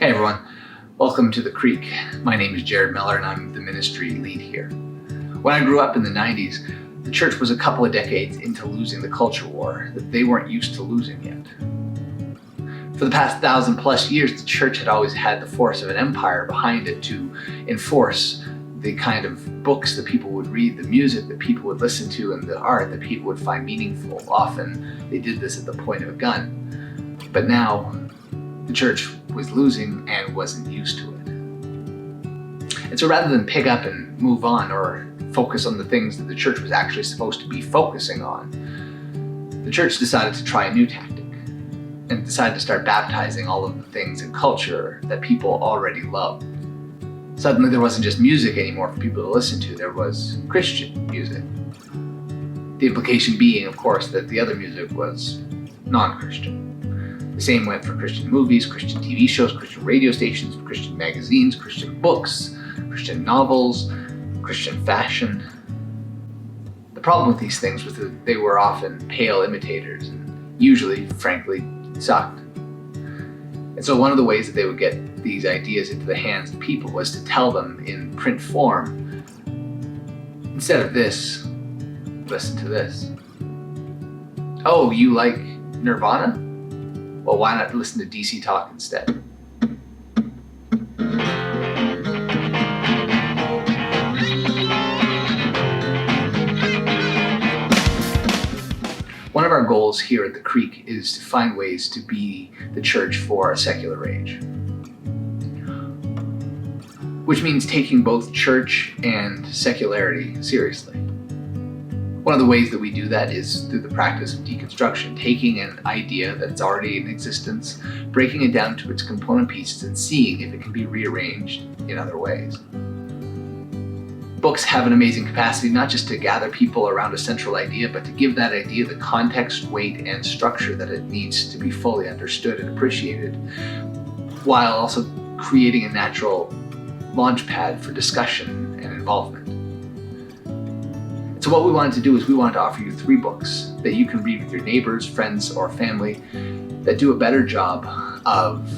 Hey everyone, welcome to The Creek. My name is Jared Miller and I'm the ministry lead here. When I grew up in the 90s, the church was a couple of decades into losing the culture war that they weren't used to losing yet. For the past 1,000+ years, the church had always had the force of an empire behind it to enforce the kind of books that people would read, the music that people would listen to, and the art that people would find meaningful. Often they did this at the point of a gun. But now, the church was losing and wasn't used to it. And so rather than pick up and move on or focus on the things that the church was actually supposed to be focusing on, the church decided to try a new tactic and decided to start baptizing all of the things in culture that people already loved. Suddenly there wasn't just music anymore for people to listen to, there was Christian music. The implication being, of course, that the other music was non-Christian. The same went for Christian movies, Christian TV shows, Christian radio stations, Christian magazines, Christian books, Christian novels, Christian fashion. The problem with these things was that they were often pale imitators and usually, frankly, sucked. And so one of the ways that they would get these ideas into the hands of people was to tell them in print form, instead of this, listen to this. Oh, you like Nirvana? Well, why not listen to DC Talk instead? One of our goals here at The Creek is to find ways to be the church for a secular age, which means taking both church and secularity seriously. One of the ways that we do that is through the practice of deconstruction, taking an idea that's already in existence, breaking it down to its component pieces and seeing if it can be rearranged in other ways. Books have an amazing capacity not just to gather people around a central idea, but to give that idea the context, weight, and structure that it needs to be fully understood and appreciated, while also creating a natural launch pad for discussion and involvement. So what we wanted to do is we wanted to offer you 3 books that you can read with your neighbors, friends, or family that do a better job of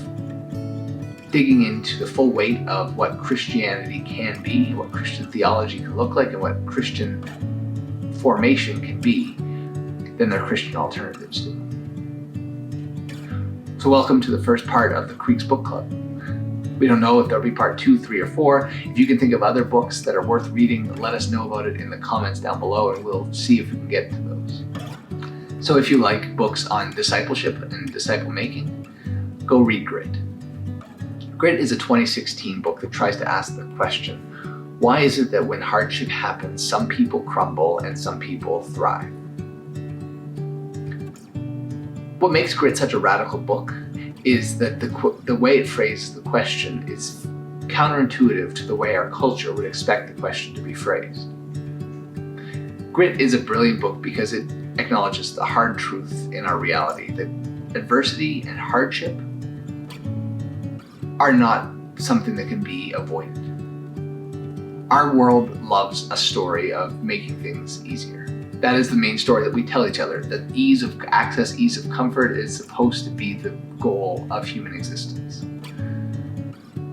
digging into the full weight of what Christianity can be, what Christian theology can look like, and what Christian formation can be than their Christian alternatives do. So welcome to the first part of the Creek's Book Club. We don't know if there'll be part 2, 3, or 4. If you can think of other books that are worth reading, let us know about it in the comments down below and we'll see if we can get to those. So if you like books on discipleship and disciple making, go read Grit. Grit is a 2016 book that tries to ask the question, why is it that when hardship happens, some people crumble and some people thrive? What makes Grit such a radical book is that the way it phrases the question is counterintuitive to the way our culture would expect the question to be phrased. Grit is a brilliant book because it acknowledges the hard truth in our reality that adversity and hardship are not something that can be avoided. Our world loves a story of making things easier. That is the main story that we tell each other, that ease of access, ease of comfort is supposed to be the goal of human existence.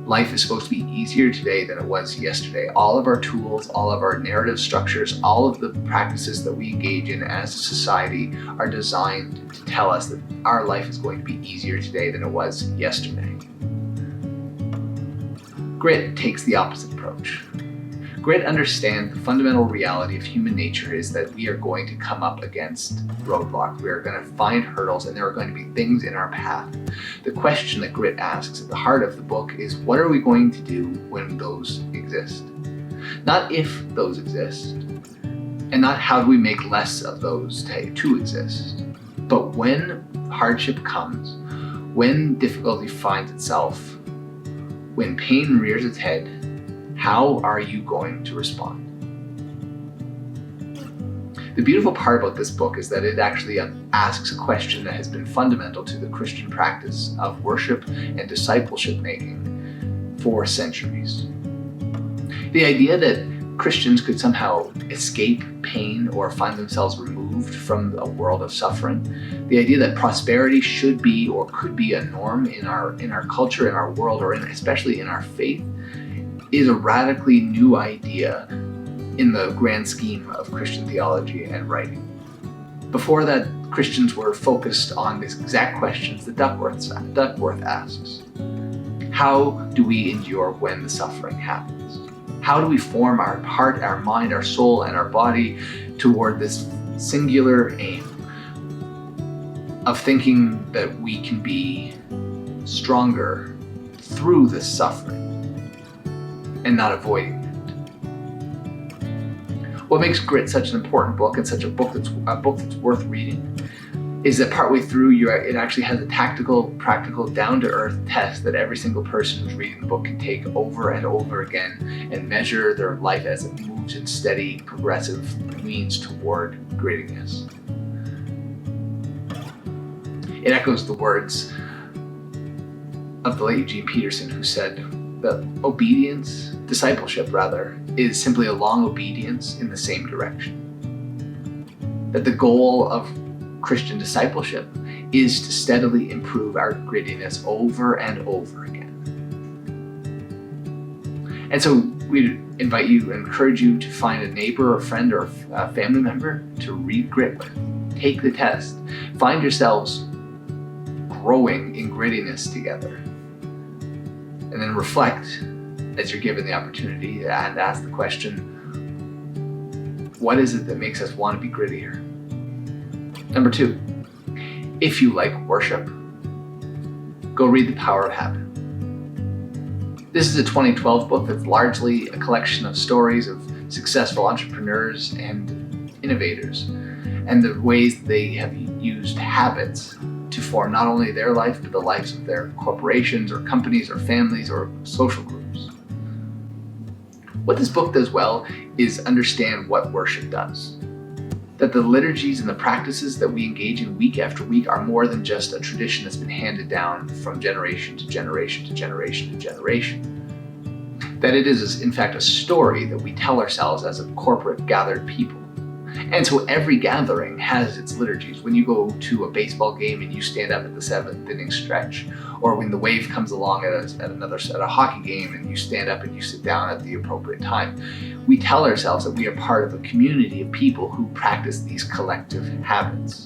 Life is supposed to be easier today than it was yesterday. All of our tools, all of our narrative structures, all of the practices that we engage in as a society are designed to tell us that our life is going to be easier today than it was yesterday. Grit takes the opposite approach. Grit understands the fundamental reality of human nature is that we are going to come up against roadblocks. We are going to find hurdles and there are going to be things in our path. The question that Grit asks at the heart of the book is, what are we going to do when those exist? Not if those exist, and not how do we make less of those to exist, but when hardship comes, when difficulty finds itself, when pain rears its head, how are you going to respond? The beautiful part about this book is that it actually asks a question that has been fundamental to the Christian practice of worship and discipleship making for centuries. The idea that Christians could somehow escape pain or find themselves removed from a world of suffering. The idea that prosperity should be or could be a norm in our culture, in our world, or especially in our faith, is a radically new idea in the grand scheme of Christian theology and writing. Before that, Christians were focused on these exact questions that Duckworth asks. How do we endure when the suffering happens? How do we form our heart, our mind, our soul, and our body toward this singular aim of thinking that we can be stronger through this suffering and not avoiding it? What makes Grit such an important book and such a book that's worth reading is that partway through it actually has a tactical, practical, down-to-earth test that every single person who's reading the book can take over and over again and measure their life as it moves in steady, progressive means toward grittiness. It echoes the words of the late Eugene Peterson, who said that discipleship, is simply a long obedience in the same direction. That the goal of Christian discipleship is to steadily improve our grittiness over and over again. And so we invite you and encourage you to find a neighbor or friend or a family member to read Grit with. Take the test. Find yourselves growing in grittiness together. And then reflect as you're given the opportunity and ask the question, what is it that makes us want to be grittier? Number 2, if you like worship, go read The Power of Habit. This is a 2012 book that's largely a collection of stories of successful entrepreneurs and innovators and the ways they have used habits to form not only their life, but the lives of their corporations or companies or families or social groups. What this book does well is understand what worship does. That the liturgies and the practices that we engage in week after week are more than just a tradition that's been handed down from generation to generation to generation to generation. That it is, in fact, a story that we tell ourselves as a corporate gathered people. And so every gathering has its liturgies. When you go to a baseball game and you stand up at the 7th inning stretch, or when the wave comes along at a hockey game and you stand up and you sit down at the appropriate time, we tell ourselves that we are part of a community of people who practice these collective habits.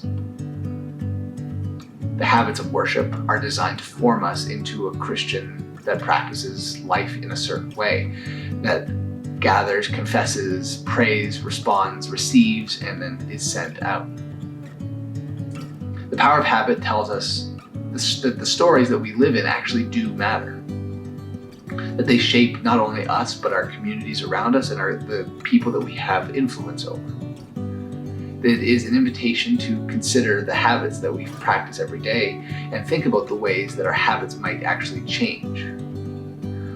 The habits of worship are designed to form us into a Christian that practices life in a certain way, that gathers, confesses, prays, responds, receives, and then is sent out. The Power of Habit tells us that the stories that we live in actually do matter. That they shape not only us, but our communities around us and the people that we have influence over. That it is an invitation to consider the habits that we practice every day and think about the ways that our habits might actually change.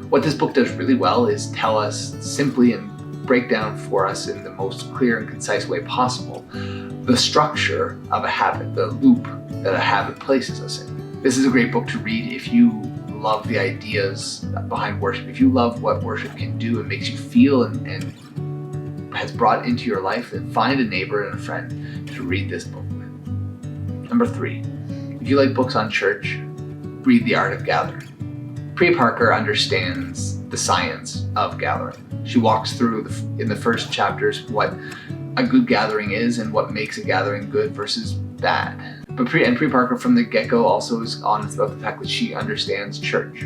What this book does really well is tell us simply and break down for us in the most clear and concise way possible the structure of a habit, the loop that a habit places us in. This is a great book to read if you love the ideas behind worship, if you love what worship can do and makes you feel and has brought into your life, then find a neighbor and a friend to read this book with. Number 3, if you like books on church, read The Art of Gathering. Priya Parker understands the science of gathering. She walks through in the first chapters what a good gathering is and what makes a gathering good versus bad. But Priya Parker from the get-go also is honest about the fact that she understands church.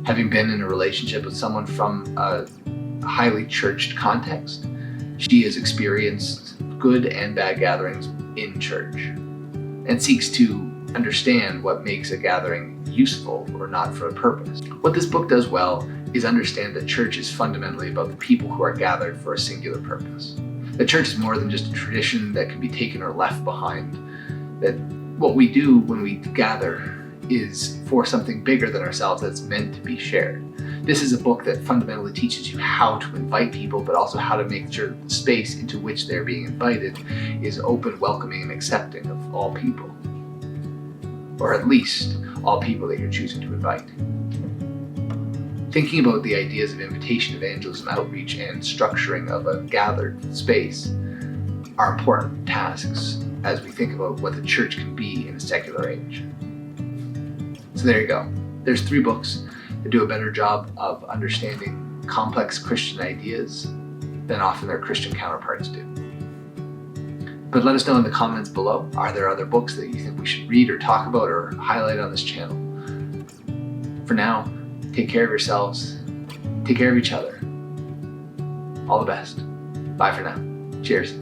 Having been in a relationship with someone from a highly churched context, she has experienced good and bad gatherings in church and seeks to understand what makes a gathering useful or not for a purpose. What this book does well is understand that church is fundamentally about the people who are gathered for a singular purpose. The church is more than just a tradition that can be taken or left behind. That what we do when we gather is for something bigger than ourselves that's meant to be shared. This is a book that fundamentally teaches you how to invite people, but also how to make sure the space into which they're being invited is open, welcoming, and accepting of all people. Or at least all people that you're choosing to invite. Thinking about the ideas of invitation, evangelism, outreach, and structuring of a gathered space are important tasks as we think about what the church can be in a secular age. So there you go. There's 3 books that do a better job of understanding complex Christian ideas than often their Christian counterparts do. But let us know in the comments below, are there other books that you think we should read or talk about or highlight on this channel? For now, take care of yourselves, take care of each other. All the best. Bye for now. Cheers.